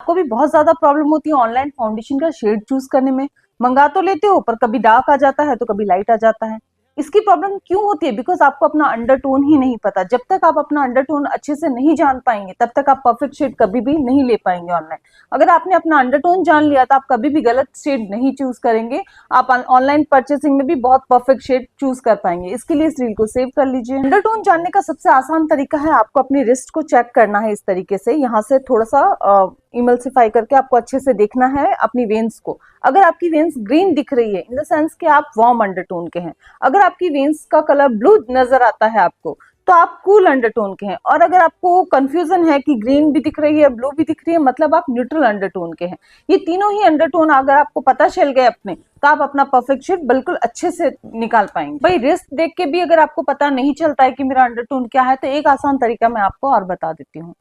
आपको भी बहुत ज्यादा प्रॉब्लम होती है ऑनलाइन फाउंडेशन का शेड चूज करने में। मंगा तो लेते हो पर कभी डार्क आ जाता है तो कभी लाइट आ जाता है। इसकी प्रॉब्लम क्यों होती है? बिकॉज आपको अपना अंडरटोन ही नहीं पता। जब तक आप अपना अंडरटोन अच्छे से नहीं जान पाएंगे तब तक आप परफेक्ट शेड कभी भी नहीं ले पाएंगे ऑनलाइन। अगर आपने अपना अंडरटोन जान लिया तो आप कभी भी गलत शेड नहीं चूज करेंगे। आप ऑनलाइन परचेसिंग में भी बहुत परफेक्ट शेड चूज कर पाएंगे। इसके लिए इस रील को सेव कर लीजिए। अंडरटोन जानने का सबसे आसान तरीका है आपको अपनी रिस्ट को चेक करना है। इस तरीके से यहाँ से थोड़ा सा इमल्सिफाई करके आपको अच्छे से देखना है अपनी वेन्स को। अगर आपकी वेन्स ग्रीन दिख रही है इन द सेंस कि आप वार्म अंडरटोन के हैं। अगर आपकी वेन्स का कलर ब्लू नजर आता है आपको तो आप कूल अंडरटोन के हैं। और अगर आपको कंफ्यूजन है कि ग्रीन भी दिख रही है ब्लू भी दिख रही है मतलब आप न्यूट्रल अंडरटोन के हैं। ये तीनों ही अंडरटोन अगर आपको पता चल गए अपने तो आप अपना परफेक्ट शेड बिल्कुल अच्छे से निकाल पाएंगे। भाई रिस्ट देख के भी अगर आपको पता नहीं चलता है कि मेरा अंडरटोन क्या है तो एक आसान तरीका मैं आपको और बता देती हूँ।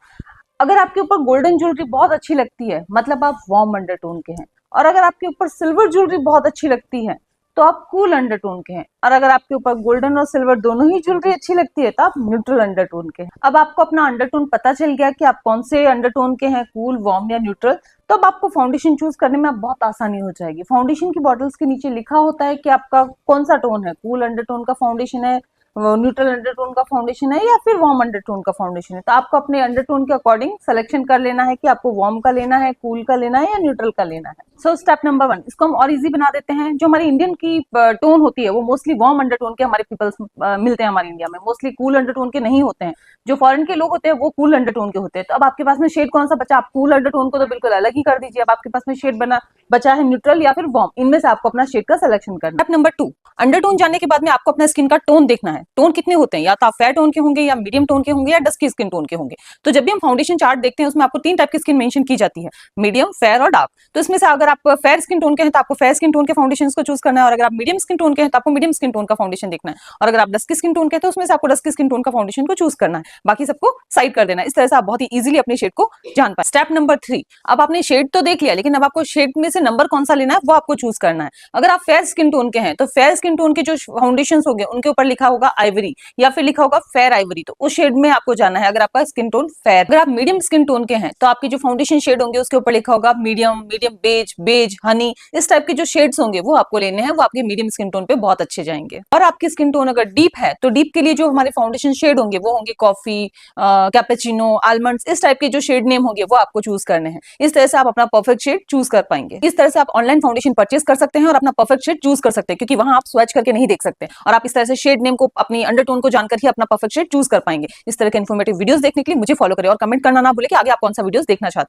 अगर आपके ऊपर गोल्डन ज्वेलरी बहुत अच्छी लगती है मतलब आप वार्म अंडरटोन के हैं। और अगर आपके ऊपर सिल्वर ज्वेलरी बहुत अच्छी लगती है तो आप कूल अंडरटोन के हैं। और अगर आपके ऊपर गोल्डन और सिल्वर दोनों ही ज्वेलरी अच्छी लगती है तो आप न्यूट्रल अंडरटोन के हैं। अब आपको अपना अंडरटोन पता चल गया कि आप कौन से अंडरटोन के हैं, कूल, वार्म या न्यूट्रल। तो अब आपको फाउंडेशन चूज करने में बहुत आसानी हो जाएगी। फाउंडेशन की बॉटल्स के नीचे लिखा होता है कि आपका कौन सा टोन है, कूल अंडरटोन का फाउंडेशन है, न्यूट्रल अंडरटोन का फाउंडेशन है या फिर वार्म अंडरटोन का फाउंडेशन है। तो आपको अपने अंडरटोन के अकॉर्डिंग सिलेक्शन कर लेना है कि आपको वार्म का लेना है, कूल का लेना है या न्यूट्रल का लेना है। सो स्टेप नंबर 1 इसको हम और इजी बना देते हैं। जो हमारी इंडियन की टोन होती है वो मोस्टली वार्म अंडरटोन के हमारे पीपल्स मिलते हैं हमारे इंडिया में। मोस्टली कूल अंडरटोन के नहीं होते हैं। जो फॉरेन के लोग होते हैं वो कूल अंडरटोन के होते हैं। तो अब आपके पास में शेड कौन सा बचा? आप कूल अंडरटोन को तो बिल्कुल अलग ही कर दीजिए। अब आपके पास में शेड बचा है न्यूट्रल या फिर वार्म। इनमें से आपको अपना शेड का सिलेक्शन करना है। स्टेप नंबर 2 अंडरटोन जानने के बाद में आपको अपना स्किन का टोन देखना है। टोन कितने होते हैं? या तो आप फेयर टोन के होंगे या मीडियम टोन के होंगे या डस्की स्किन टोन के होंगे। तो जब भी हम फाउंडेशन चार्ट देखते हैं उसमें आपको 3 टाइप की स्किन मेंशन की जाती है, मीडियम, फेयर और डार्क। तो इसमें से अगर आप फेयर स्किन टोन के हैं तो आपको फेयर स्किन टोन के फाउंडेशन को चूज करना है। और अगर आप मीडियम स्किन टोन के हैं तो आपको मीडियम स्किन टोन का फाउंडेशन देखना है। और अगर आप डस्की स्किन टोन के हैं तो उसमें से आपको डस्की स्किन टोन का फाउंडेशन को चूज करना है। बाकी सबको साइड कर देना है। इस तरह से आप बहुत ही इजीली अपने शेड को जान पाए। स्टेप नंबर 3 अब आपने शेड तो देख लिया लेकिन अब आपको शेड में से नंबर कौन सा लेना है वो आपको चूज करना है। अगर आप फेयर स्किन टोन के हैं तो फेयर स्किन टोन के जो फाउंडेशन होंगे उनके ऊपर लिखा होगा आइवरी या फिर लिखा होगा फेयर आइवरी। तो उस शेड में आपको जाना है अगर आपका स्किन टोन फेयर। अगर आप मीडियम स्किन टोन के हैं तो आपके जो फाउंडेशन शेड होंगे उसके ऊपर लिखा होगा medium, medium beige, beige, honey. इस टाइप के जो शेड्स होंगे वो आपको लेने हैं। वो आपके मीडियम स्किन टोन पे बहुत अच्छे जाएंगे। और आपकी स्किन टोन अगर डीप है तो डीप के लिए जो हमारे फाउंडेशन शेड होंगे वो होंगे कॉफी, कैपेचिनो, आलमंड्स। इस टाइप के जो शेड नेम होंगे वो आपको चूज करने हैं। इस तरह से आप अपना परफेक्ट शेड चूज कर पाएंगे। इस तरह से आप ऑनलाइन फाउंडेशन परचेस कर सकते हैं और अपना परफेक्ट शेड चूज कर सकते हैं क्योंकि वहां आप स्वैच करके नहीं देख सकते। और आप इस तरह से शेड नेम को अपनी अंडरटोन को जानकर ही अपना परफेक्ट शेड चूज कर पाएंगे। इस तरह के इन्फॉर्मेटिव वीडियोस देखने के लिए मुझे फॉलो करें और कमेंट करना ना भूलें कि आगे आप कौन सा वीडियोस देखना चाहते हैं।